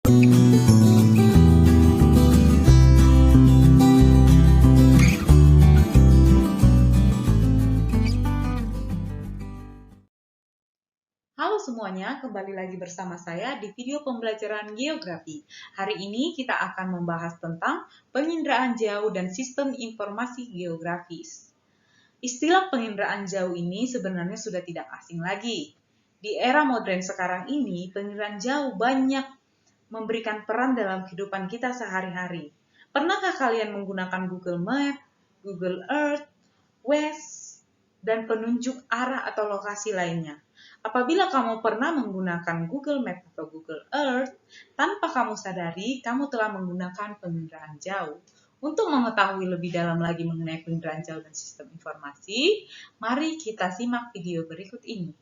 Halo semuanya, kembali lagi bersama saya di video pembelajaran geografi. Hari ini kita akan membahas tentang penginderaan jauh dan sistem informasi geografis. Istilah penginderaan jauh ini sebenarnya sudah tidak asing lagi. Di era modern sekarang ini, penginderaan jauh banyak memberikan peran dalam kehidupan kita sehari-hari. Pernahkah kalian menggunakan Google Map, Google Earth, Waze, dan penunjuk arah atau lokasi lainnya? Apabila kamu pernah menggunakan Google Map atau Google Earth, tanpa kamu sadari, kamu telah menggunakan penginderaan jauh. Untuk mengetahui lebih dalam lagi mengenai penginderaan jauh dan sistem informasi, mari kita simak video berikut ini.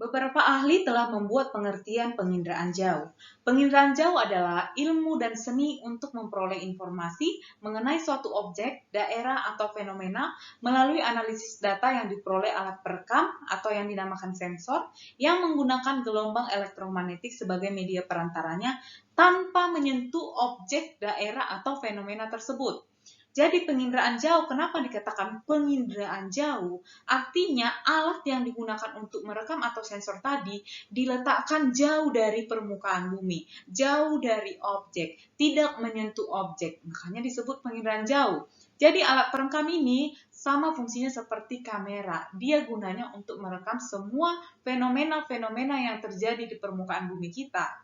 Beberapa ahli telah membuat pengertian penginderaan jauh. Penginderaan jauh adalah ilmu dan seni untuk memperoleh informasi mengenai suatu objek, daerah, atau fenomena melalui analisis data yang diperoleh alat perekam atau yang dinamakan sensor yang menggunakan gelombang elektromagnetik sebagai media perantaranya tanpa menyentuh objek, daerah, atau fenomena tersebut. Jadi penginderaan jauh, kenapa dikatakan penginderaan jauh? Artinya alat yang digunakan untuk merekam atau sensor tadi diletakkan jauh dari permukaan bumi, jauh dari objek, tidak menyentuh objek, makanya disebut penginderaan jauh. Jadi alat perekam ini sama fungsinya seperti kamera, dia gunanya untuk merekam semua fenomena-fenomena yang terjadi di permukaan bumi kita.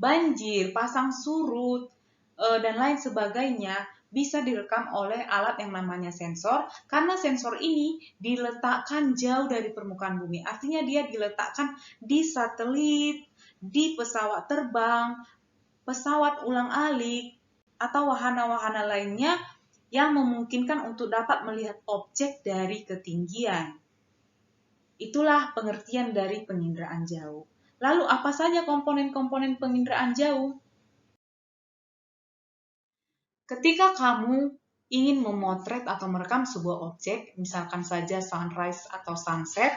Banjir, pasang surut, dan lain sebagainya bisa direkam oleh alat yang namanya sensor, karena sensor ini diletakkan jauh dari permukaan bumi. Artinya dia diletakkan di satelit, di pesawat terbang, pesawat ulang-alik, atau wahana-wahana lainnya yang memungkinkan untuk dapat melihat objek dari ketinggian. Itulah pengertian dari penginderaan jauh. Lalu apa saja komponen-komponen penginderaan jauh? Ketika kamu ingin memotret atau merekam sebuah objek, misalkan saja sunrise atau sunset,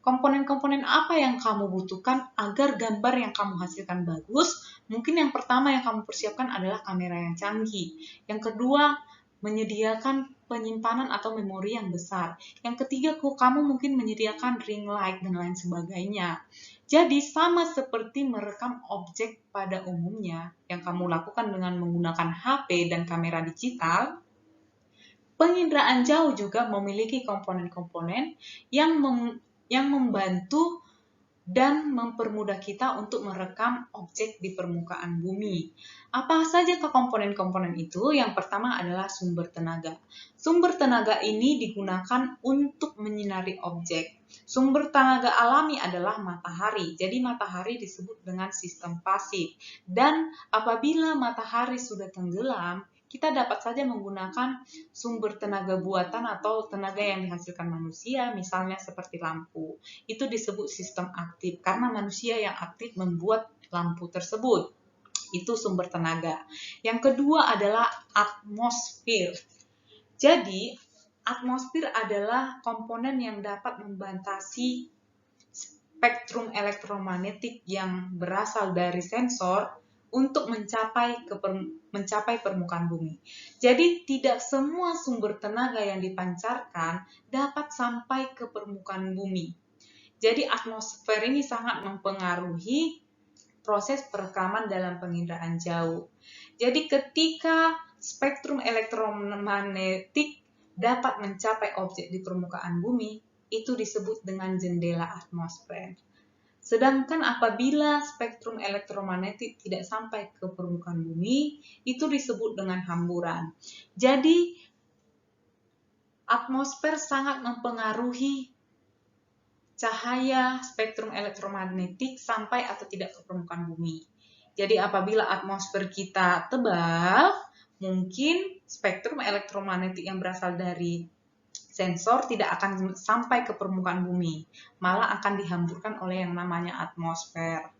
komponen-komponen apa yang kamu butuhkan agar gambar yang kamu hasilkan bagus? Mungkin yang pertama yang kamu persiapkan adalah kamera yang canggih. Yang kedua, menyediakan penyimpanan atau memori yang besar. Yang ketiga, kamu mungkin menyediakan ring light dan lain sebagainya. Jadi sama seperti merekam objek pada umumnya yang kamu lakukan dengan menggunakan HP dan kamera digital, penginderaan jauh juga memiliki komponen-komponen yang membantu dan mempermudah kita untuk merekam objek di permukaan bumi. Apa saja komponen-komponen itu? Yang pertama adalah sumber tenaga. Sumber tenaga ini digunakan untuk menyinari objek. Sumber tenaga alami adalah matahari. Jadi matahari disebut dengan sistem pasif. Dan apabila matahari sudah tenggelam, kita dapat saja menggunakan sumber tenaga buatan atau tenaga yang dihasilkan manusia, misalnya seperti lampu. Itu disebut sistem aktif, karena manusia yang aktif membuat lampu tersebut. Itu sumber tenaga. Yang kedua adalah atmosfer. Jadi, atmosfer adalah komponen yang dapat membatasi spektrum elektromagnetik yang berasal dari sensor untuk mencapai permukaan bumi. Jadi tidak semua sumber tenaga yang dipancarkan dapat sampai ke permukaan bumi. Jadi atmosfer ini sangat mempengaruhi proses perekaman dalam penginderaan jauh. Jadi ketika spektrum elektromagnetik dapat mencapai objek di permukaan bumi, itu disebut dengan jendela atmosfer. Sedangkan apabila spektrum elektromagnetik tidak sampai ke permukaan bumi, itu disebut dengan hamburan. Jadi, atmosfer sangat mempengaruhi cahaya spektrum elektromagnetik sampai atau tidak ke permukaan bumi. Jadi, apabila atmosfer kita tebal, mungkin spektrum elektromagnetik yang berasal dari sensor tidak akan sampai ke permukaan bumi, malah akan dihamburkan oleh yang namanya atmosfer.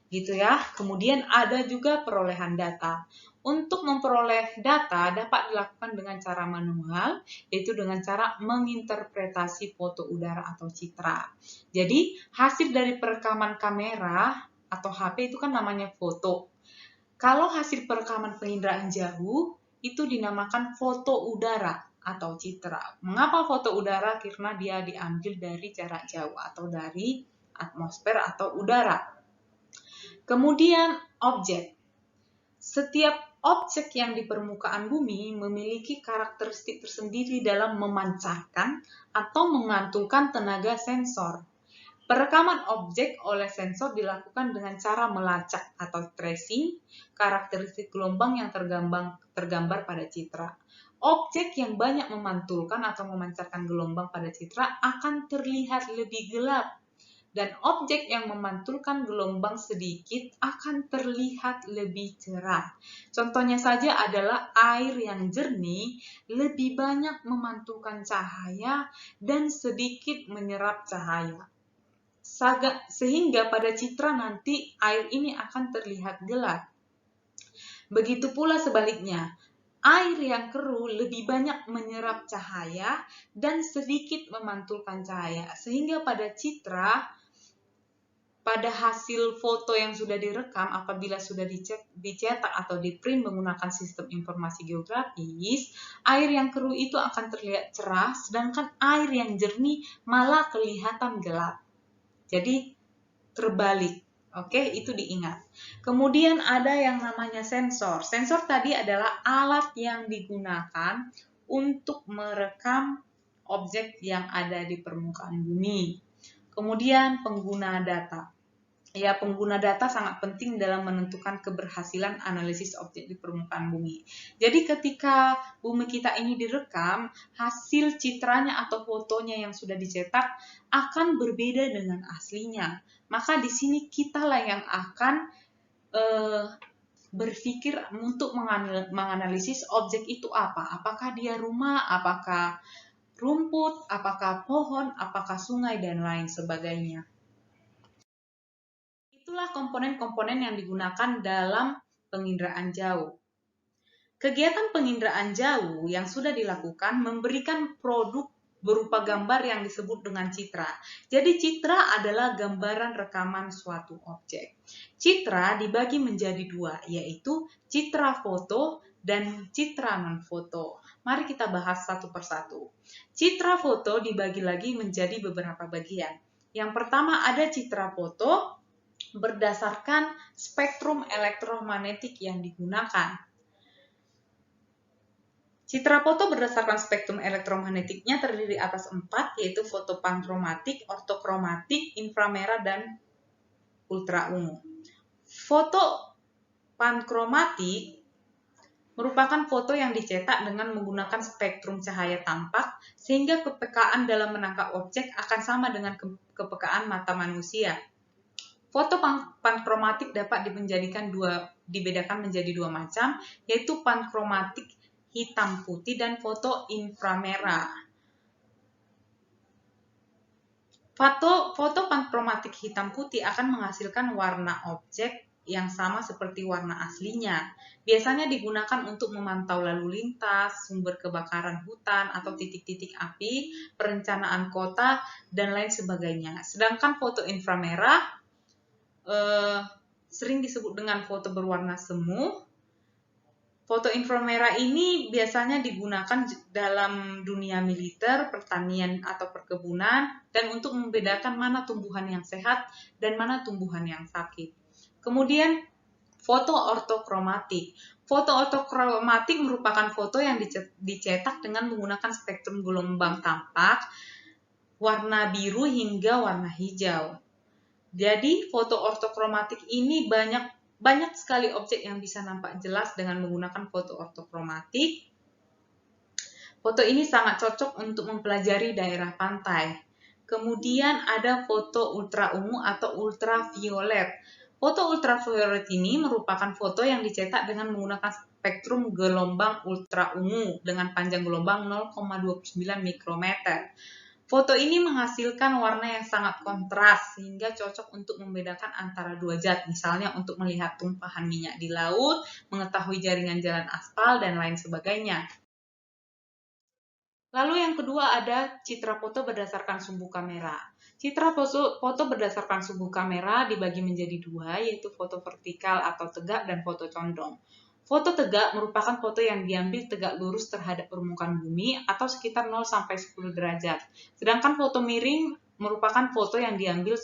gitu ya. Kemudian ada juga perolehan data. Untuk memperoleh data dapat dilakukan dengan cara manual, yaitu dengan cara menginterpretasi foto udara atau citra. Jadi, hasil dari perekaman kamera atau HP itu kan namanya foto. Kalau hasil perekaman penginderaan jauh, itu dinamakan foto udara atau citra. Mengapa foto udara? Karena dia diambil dari jarak jauh atau dari atmosfer atau udara. Kemudian objek. Setiap objek yang di permukaan bumi memiliki karakteristik tersendiri dalam memancarkan atau mengantulkan tenaga sensor. Perekaman objek oleh sensor dilakukan dengan cara melacak atau tracing karakteristik gelombang yang tergambar pada citra. Objek yang banyak memantulkan atau memancarkan gelombang pada citra akan terlihat lebih gelap, dan objek yang memantulkan gelombang sedikit akan terlihat lebih cerah. Contohnya saja adalah air yang jernih lebih banyak memantulkan cahaya dan sedikit menyerap cahaya. Sehingga pada citra nanti air ini akan terlihat gelap. Begitu pula sebaliknya, air yang keruh lebih banyak menyerap cahaya dan sedikit memantulkan cahaya. Sehingga pada citra, pada hasil foto yang sudah direkam apabila sudah dicetak atau di-print menggunakan sistem informasi geografis, air yang keruh itu akan terlihat cerah, sedangkan air yang jernih malah kelihatan gelap. Jadi terbalik. Oke, itu diingat. Kemudian ada yang namanya sensor. Sensor tadi adalah alat yang digunakan untuk merekam objek yang ada di permukaan bumi. Kemudian pengguna data. Ya, pengguna data sangat penting dalam menentukan keberhasilan analisis objek di permukaan bumi. Jadi ketika bumi kita ini direkam, hasil citranya atau fotonya yang sudah dicetak akan berbeda dengan aslinya. Maka di sini kitalah yang akan berpikir untuk menganalisis objek itu apa. Apakah dia rumah, apakah rumput, apakah pohon, apakah sungai, dan lain sebagainya. Itulah komponen-komponen yang digunakan dalam penginderaan jauh. Kegiatan penginderaan jauh yang sudah dilakukan memberikan produk berupa gambar yang disebut dengan citra. Jadi citra adalah gambaran rekaman suatu objek. Citra dibagi menjadi dua, yaitu citra foto dan citra non-foto. Mari kita bahas satu persatu. Citra foto dibagi lagi menjadi beberapa bagian. Yang pertama ada citra foto berdasarkan spektrum elektromagnetik yang digunakan. Citra foto berdasarkan spektrum elektromagnetiknya terdiri atas 4, yaitu foto pankromatik, ortokromatik, inframerah, dan ultraungu. Foto pankromatik merupakan foto yang dicetak dengan menggunakan spektrum cahaya tampak, sehingga kepekaan dalam menangkap objek akan sama dengan kepekaan mata manusia. Foto pankromatik dapat dibedakan menjadi dua macam, yaitu pankromatik hitam putih dan foto inframerah. Foto pankromatik hitam putih akan menghasilkan warna objek yang sama seperti warna aslinya. Biasanya digunakan untuk memantau lalu lintas, sumber kebakaran hutan atau titik-titik api, perencanaan kota, dan lain sebagainya. Sedangkan foto inframerah sering disebut dengan foto berwarna semu. Foto inframerah ini biasanya digunakan dalam dunia militer, pertanian atau perkebunan, dan untuk membedakan mana tumbuhan yang sehat dan mana tumbuhan yang sakit. Kemudian foto ortokromatik. Foto ortokromatik merupakan foto yang dicetak dengan menggunakan spektrum gelombang tampak, warna biru hingga warna hijau. Jadi foto ortokromatik ini banyak sekali objek yang bisa nampak jelas dengan menggunakan foto ortokromatik. Foto ini sangat cocok untuk mempelajari daerah pantai. Kemudian ada foto ultraungu atau ultraviolet. Foto ultraviolet ini merupakan foto yang dicetak dengan menggunakan spektrum gelombang ultraungu dengan panjang gelombang 0,29 mikrometer. Foto ini menghasilkan warna yang sangat kontras sehingga cocok untuk membedakan antara dua zat, misalnya untuk melihat tumpahan minyak di laut, mengetahui jaringan jalan aspal, dan lain sebagainya. Lalu yang kedua ada citra foto berdasarkan sumbu kamera. Citra foto berdasarkan sumbu kamera dibagi menjadi dua, yaitu foto vertikal atau tegak dan foto condong. Foto tegak merupakan foto yang diambil tegak lurus terhadap permukaan bumi atau sekitar 0-10 derajat. Sedangkan foto miring merupakan foto yang diambil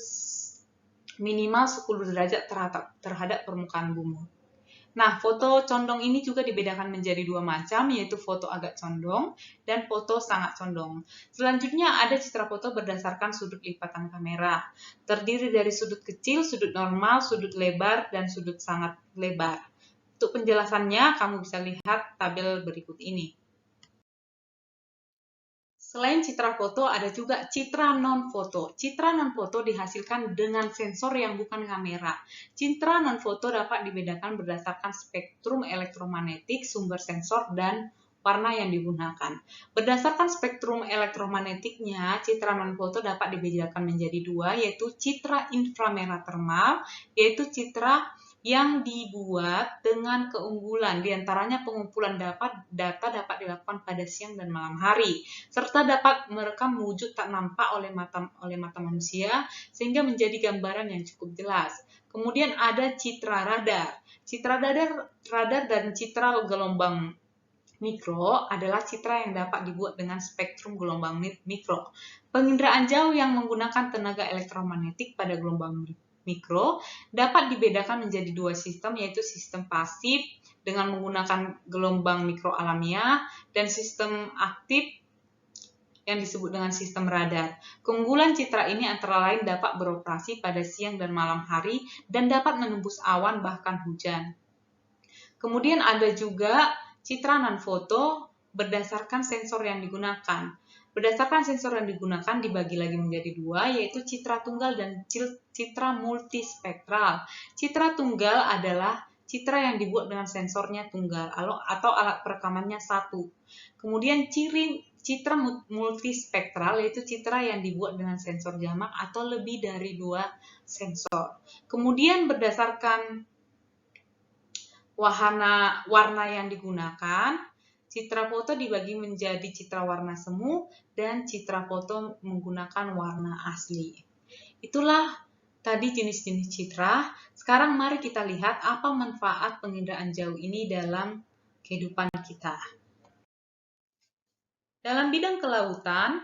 minimal 10 derajat terhadap permukaan bumi. Nah, foto condong ini juga dibedakan menjadi dua macam, yaitu foto agak condong dan foto sangat condong. Selanjutnya ada citra foto berdasarkan sudut lipatan kamera. Terdiri dari sudut kecil, sudut normal, sudut lebar, dan sudut sangat lebar. Untuk penjelasannya, kamu bisa lihat tabel berikut ini. Selain citra foto, ada juga citra non-foto. Citra non-foto dihasilkan dengan sensor yang bukan kamera. Citra non-foto dapat dibedakan berdasarkan spektrum elektromagnetik, sumber sensor, dan warna yang digunakan. Berdasarkan spektrum elektromagnetiknya, citra non-foto dapat dibedakan menjadi dua, yaitu citra inframerah termal, yaitu citra yang dibuat dengan keunggulan, diantaranya pengumpulan data dapat dilakukan pada siang dan malam hari, serta dapat merekam wujud tak nampak oleh mata manusia, sehingga menjadi gambaran yang cukup jelas. Kemudian ada citra radar. Citra radar dan citra gelombang mikro adalah citra yang dapat dibuat dengan spektrum gelombang mikro. Penginderaan jauh yang menggunakan tenaga elektromagnetik pada gelombang mikro dapat dibedakan menjadi dua sistem, yaitu sistem pasif dengan menggunakan gelombang mikro alamiah dan sistem aktif yang disebut dengan sistem radar. Keunggulan citra ini antara lain dapat beroperasi pada siang dan malam hari dan dapat menembus awan bahkan hujan. Kemudian ada juga citra non-foto berdasarkan sensor yang digunakan. Berdasarkan sensor yang digunakan dibagi lagi menjadi dua, yaitu citra tunggal dan citra multispektral. Citra tunggal adalah citra yang dibuat dengan sensornya tunggal atau alat perekamannya satu. Kemudian citra multispektral yaitu citra yang dibuat dengan sensor jamak atau lebih dari dua sensor. Kemudian berdasarkan warna yang digunakan, citra foto dibagi menjadi citra warna semu dan citra foto menggunakan warna asli. Itulah tadi jenis-jenis citra. Sekarang mari kita lihat apa manfaat penginderaan jauh ini dalam kehidupan kita. Dalam bidang kelautan,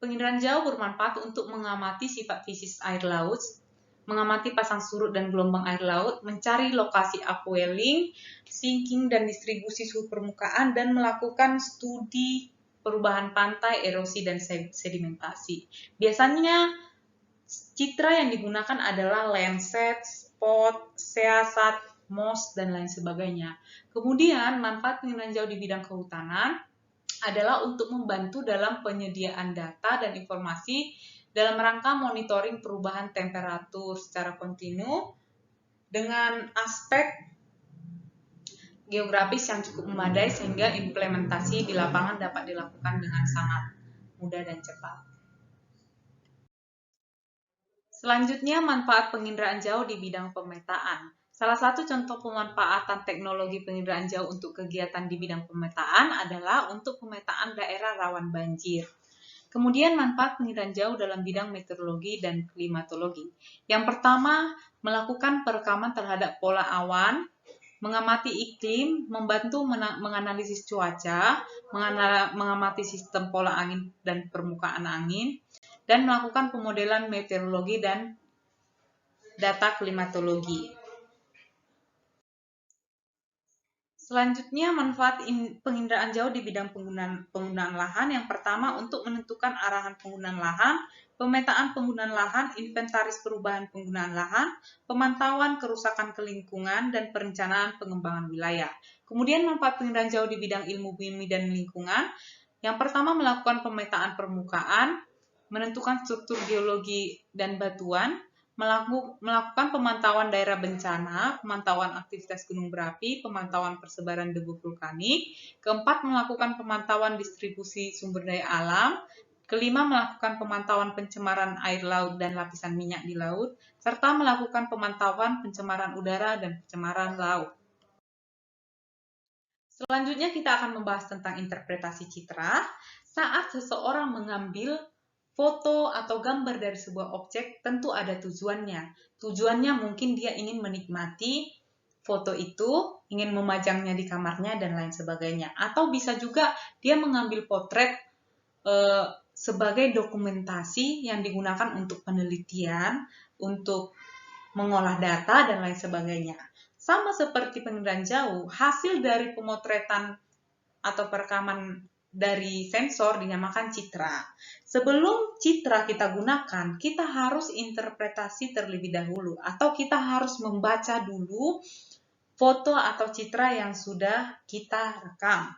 penginderaan jauh bermanfaat untuk mengamati sifat fisik air laut, mengamati pasang surut dan gelombang air laut, mencari lokasi upwelling, sinking dan distribusi suhu permukaan, dan melakukan studi perubahan pantai, erosi, dan sedimentasi. Biasanya citra yang digunakan adalah Landsat, Spot, Seasat, MOS, dan lain sebagainya. Kemudian, manfaat penginderaan jauh di bidang kehutanan adalah untuk membantu dalam penyediaan data dan informasi dalam rangka monitoring perubahan temperatur secara kontinu dengan aspek geografis yang cukup memadai sehingga implementasi di lapangan dapat dilakukan dengan sangat mudah dan cepat. Selanjutnya, manfaat penginderaan jauh di bidang pemetaan. Salah satu contoh pemanfaatan teknologi penginderaan jauh untuk kegiatan di bidang pemetaan adalah untuk pemetaan daerah rawan banjir. Kemudian manfaat penginderaan jauh dalam bidang meteorologi dan klimatologi. Yang pertama, melakukan perekaman terhadap pola awan, mengamati iklim, membantu menganalisis cuaca, mengamati sistem pola angin dan permukaan angin, dan melakukan pemodelan meteorologi dan data klimatologi. Selanjutnya, manfaat penginderaan jauh di bidang penggunaan lahan. Yang pertama, untuk menentukan arahan penggunaan lahan, pemetaan penggunaan lahan, inventaris perubahan penggunaan lahan, pemantauan kerusakan lingkungan, dan perencanaan pengembangan wilayah. Kemudian, manfaat penginderaan jauh di bidang ilmu bumi dan lingkungan. Yang pertama, melakukan pemetaan permukaan, menentukan struktur geologi dan batuan, melakukan pemantauan daerah bencana, pemantauan aktivitas gunung berapi, pemantauan persebaran debu vulkanik. Keempat, melakukan pemantauan distribusi sumber daya alam. Kelima, melakukan pemantauan pencemaran air laut dan lapisan minyak di laut, serta melakukan pemantauan pencemaran udara dan pencemaran laut. Selanjutnya kita akan membahas tentang interpretasi citra. Saat seseorang mengambil foto atau gambar dari sebuah objek, tentu ada tujuannya. Tujuannya mungkin dia ingin menikmati foto itu, ingin memajangnya di kamarnya, dan lain sebagainya. Atau bisa juga dia mengambil potret sebagai dokumentasi yang digunakan untuk penelitian, untuk mengolah data, dan lain sebagainya. Sama seperti penginderaan jauh, hasil dari pemotretan atau perekaman dari sensor dinamakan citra. Sebelum citra kita gunakan, kita harus interpretasi terlebih dahulu, atau kita harus membaca dulu foto atau citra yang sudah kita rekam.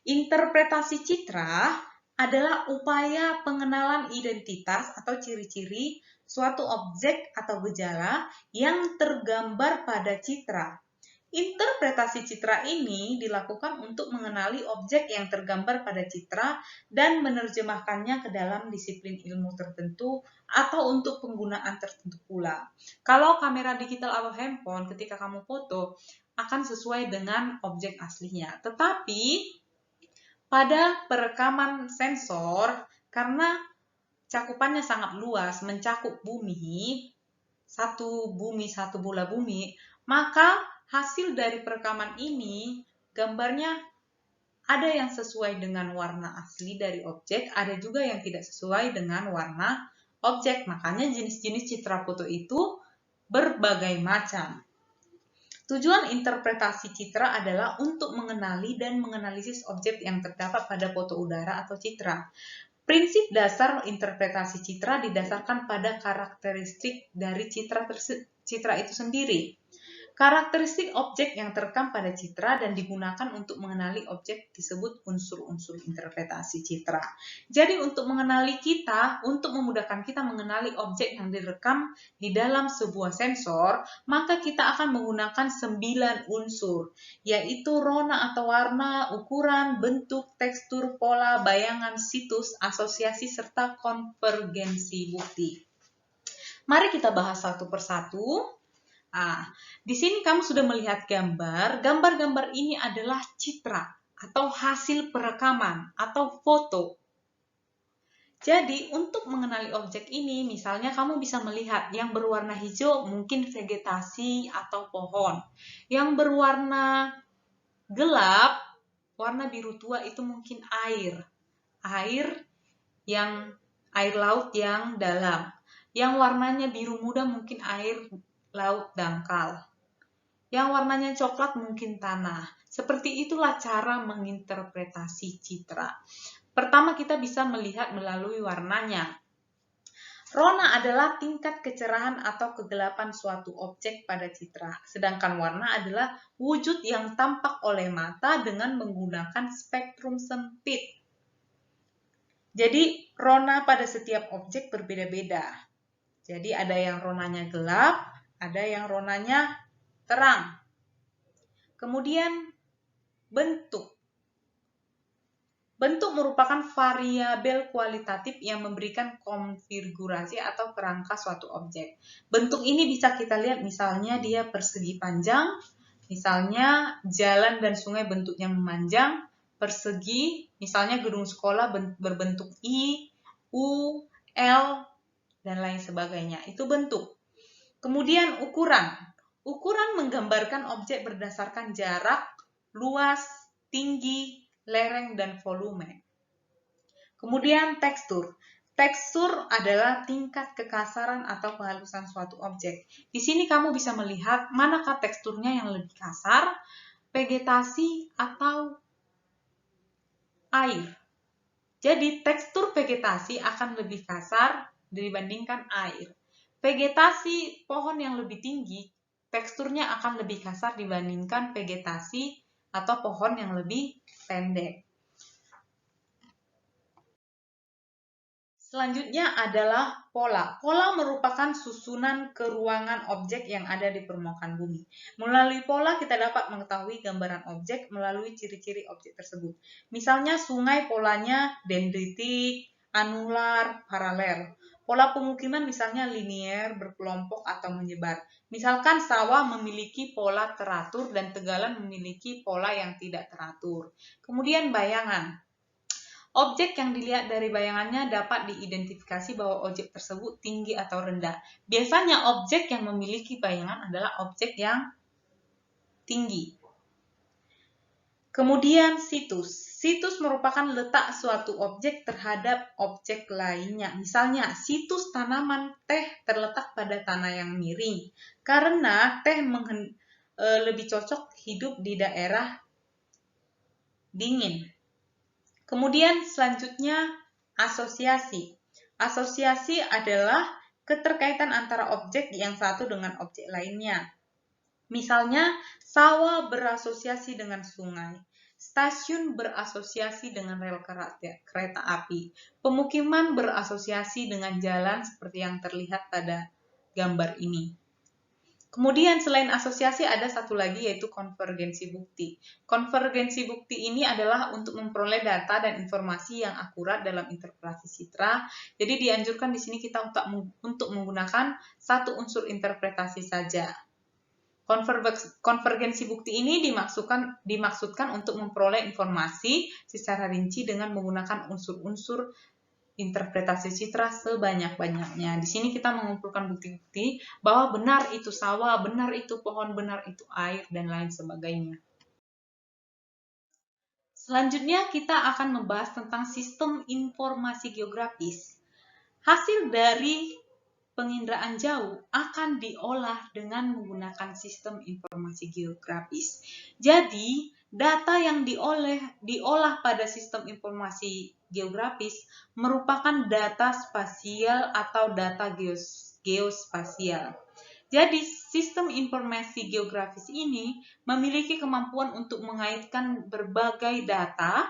Interpretasi citra adalah upaya pengenalan identitas atau ciri-ciri suatu objek atau gejala yang tergambar pada citra. Interpretasi citra ini dilakukan untuk mengenali objek yang tergambar pada citra dan menerjemahkannya ke dalam disiplin ilmu tertentu atau untuk penggunaan tertentu pula. Kalau kamera digital atau handphone ketika kamu foto akan sesuai dengan objek aslinya. Tetapi pada perekaman sensor, karena cakupannya sangat luas, mencakup bumi, satu bola bumi, maka hasil dari perekaman ini, gambarnya ada yang sesuai dengan warna asli dari objek, ada juga yang tidak sesuai dengan warna objek. Makanya jenis-jenis citra foto itu berbagai macam. Tujuan interpretasi citra adalah untuk mengenali dan menganalisis objek yang terdapat pada foto udara atau citra. Prinsip dasar interpretasi citra didasarkan pada karakteristik dari citra itu sendiri. Karakteristik objek yang terekam pada citra dan digunakan untuk mengenali objek disebut unsur-unsur interpretasi citra. Jadi untuk memudahkan kita mengenali objek yang direkam di dalam sebuah sensor, maka kita akan menggunakan 9 unsur, yaitu rona atau warna, ukuran, bentuk, tekstur, pola, bayangan, situs, asosiasi, serta konvergensi bukti. Mari kita bahas satu persatu. Di sini kamu sudah melihat gambar. Gambar-gambar ini adalah citra atau hasil perekaman atau foto. Jadi, untuk mengenali objek ini, misalnya kamu bisa melihat yang berwarna hijau mungkin vegetasi atau pohon. Yang berwarna gelap, warna biru tua itu mungkin air. Air laut yang dalam. Yang warnanya biru muda mungkin air laut dangkal. Yang warnanya coklat mungkin tanah. Seperti itulah cara menginterpretasi citra. Pertama kita bisa melihat melalui warnanya. Rona adalah tingkat kecerahan atau kegelapan suatu objek pada citra. Sedangkan warna adalah wujud yang tampak oleh mata dengan menggunakan spektrum sempit. Jadi rona pada setiap objek berbeda-beda. Jadi ada yang ronanya gelap, ada yang ronanya terang. Kemudian bentuk. Bentuk merupakan variabel kualitatif yang memberikan konfigurasi atau kerangka suatu objek. Bentuk ini bisa kita lihat misalnya dia persegi panjang, misalnya jalan dan sungai bentuknya memanjang, persegi, misalnya gedung sekolah berbentuk I, U, L, dan lain sebagainya. Itu bentuk. Kemudian ukuran. Ukuran menggambarkan objek berdasarkan jarak, luas, tinggi, lereng, dan volume. Kemudian tekstur. Tekstur adalah tingkat kekasaran atau kehalusan suatu objek. Di sini kamu bisa melihat manakah teksturnya yang lebih kasar, vegetasi atau air. Jadi tekstur vegetasi akan lebih kasar dibandingkan air. Vegetasi pohon yang lebih tinggi, teksturnya akan lebih kasar dibandingkan vegetasi atau pohon yang lebih pendek. Selanjutnya adalah pola. Pola merupakan susunan keruangan objek yang ada di permukaan bumi. Melalui pola kita dapat mengetahui gambaran objek melalui ciri-ciri objek tersebut. Misalnya sungai polanya dendritik, anular, paralel. Pola pemukiman misalnya linier, berkelompok, atau menyebar. Misalkan sawah memiliki pola teratur dan tegalan memiliki pola yang tidak teratur. Kemudian bayangan. Objek yang dilihat dari bayangannya dapat diidentifikasi bahwa objek tersebut tinggi atau rendah. Biasanya objek yang memiliki bayangan adalah objek yang tinggi. Kemudian situs. Situs merupakan letak suatu objek terhadap objek lainnya. Misalnya, situs tanaman teh terletak pada tanah yang miring. Karena teh lebih cocok hidup di daerah dingin. Kemudian selanjutnya asosiasi. Asosiasi adalah keterkaitan antara objek yang satu dengan objek lainnya. Misalnya, sawah berasosiasi dengan sungai, stasiun berasosiasi dengan rel kereta api, pemukiman berasosiasi dengan jalan seperti yang terlihat pada gambar ini. Kemudian selain asosiasi ada satu lagi yaitu konvergensi bukti. Konvergensi bukti ini adalah untuk memperoleh data dan informasi yang akurat dalam interpretasi citra. Jadi dianjurkan di sini kita untuk menggunakan satu unsur interpretasi saja. Konvergensi bukti ini dimaksudkan untuk memperoleh informasi secara rinci dengan menggunakan unsur-unsur interpretasi citra sebanyak-banyaknya. Di sini kita mengumpulkan bukti-bukti bahwa benar itu sawah, benar itu pohon, benar itu air, dan lain sebagainya. Selanjutnya kita akan membahas tentang sistem informasi geografis. Hasil dari penginderaan jauh akan diolah dengan menggunakan sistem informasi geografis. Jadi, data yang diolah pada sistem informasi geografis merupakan data spasial atau data geospasial. Jadi, sistem informasi geografis ini memiliki kemampuan untuk mengaitkan berbagai data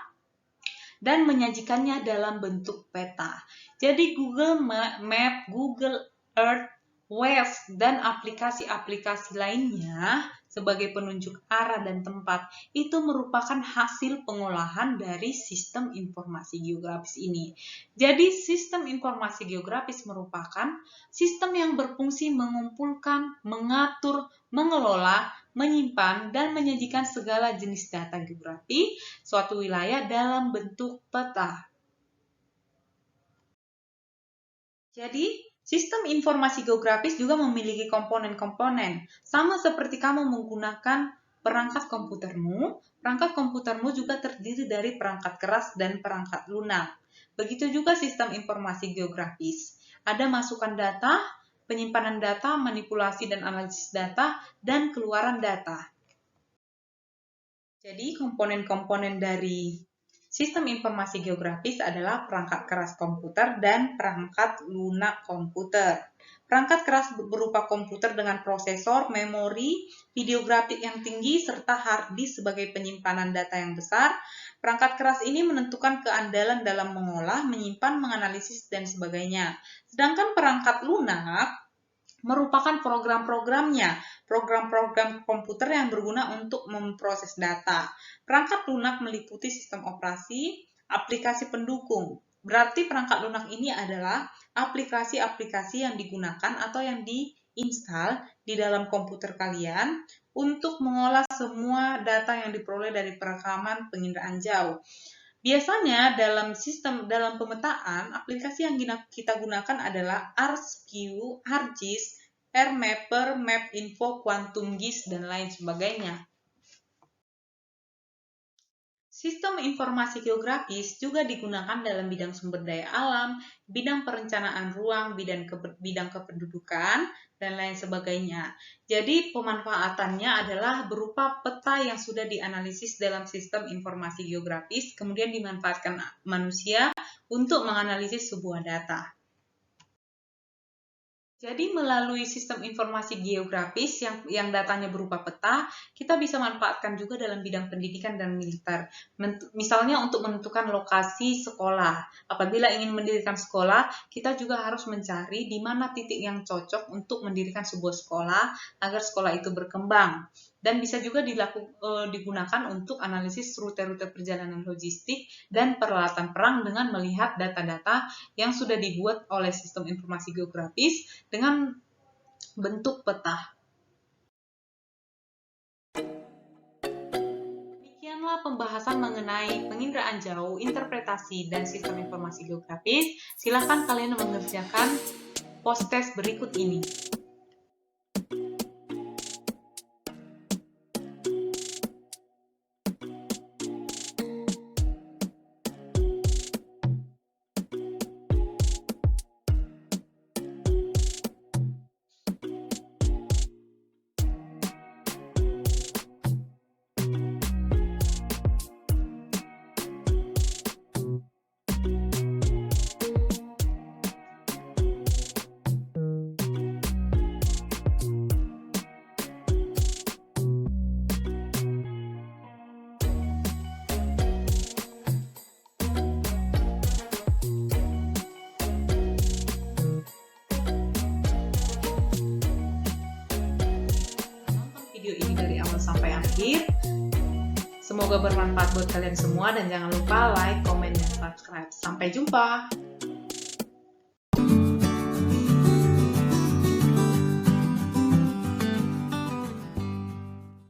dan menyajikannya dalam bentuk peta. Jadi Google Map, Google Earth, Waze, dan aplikasi-aplikasi lainnya sebagai penunjuk arah dan tempat itu merupakan hasil pengolahan dari sistem informasi geografis ini. Jadi sistem informasi geografis merupakan sistem yang berfungsi mengumpulkan, mengatur, mengelola, menyimpan, dan menyajikan segala jenis data geografi suatu wilayah dalam bentuk peta. Jadi, sistem informasi geografis juga memiliki komponen-komponen. Sama seperti kamu menggunakan perangkat komputermu juga terdiri dari perangkat keras dan perangkat lunak. Begitu juga sistem informasi geografis. Ada masukan data, penyimpanan data, manipulasi dan analisis data, dan keluaran data. Jadi, komponen-komponen dari sistem informasi geografis adalah perangkat keras komputer dan perangkat lunak komputer. Perangkat keras berupa komputer dengan prosesor, memori, video grafik yang tinggi, serta hard disk sebagai penyimpanan data yang besar. Perangkat keras ini menentukan keandalan dalam mengolah, menyimpan, menganalisis, dan sebagainya. Sedangkan perangkat lunak merupakan program-programnya, program-program komputer yang berguna untuk memproses data. Perangkat lunak meliputi sistem operasi, aplikasi pendukung. Berarti perangkat lunak ini adalah aplikasi-aplikasi yang digunakan atau yang diinstal di dalam komputer kalian untuk mengolah semua data yang diperoleh dari perekaman penginderaan jauh. Biasanya dalam pemetaan, aplikasi yang kita gunakan adalah ArcGIS, ArcGIS, AirMapper, MapInfo, QuantumGIS, dan lain sebagainya. Sistem informasi geografis juga digunakan dalam bidang sumber daya alam, bidang perencanaan ruang, bidang kependudukan, dan lain sebagainya. Jadi pemanfaatannya adalah berupa peta yang sudah dianalisis dalam sistem informasi geografis, kemudian dimanfaatkan manusia untuk menganalisis sebuah data. Jadi melalui sistem informasi geografis yang datanya berupa peta, kita bisa manfaatkan juga dalam bidang pendidikan dan militer. Misalnya untuk menentukan lokasi sekolah. Apabila ingin mendirikan sekolah, kita juga harus mencari di mana titik yang cocok untuk mendirikan sebuah sekolah agar sekolah itu berkembang. dan bisa juga digunakan untuk analisis rute-rute perjalanan logistik dan peralatan perang dengan melihat data-data yang sudah dibuat oleh sistem informasi geografis dengan bentuk peta. Demikianlah pembahasan mengenai penginderaan jauh, interpretasi, dan sistem informasi geografis. Silakan kalian mengerjakan post-test berikut ini. Video ini dari awal sampai akhir. Semoga bermanfaat buat kalian semua dan jangan lupa like, komen, dan subscribe. Sampai jumpa.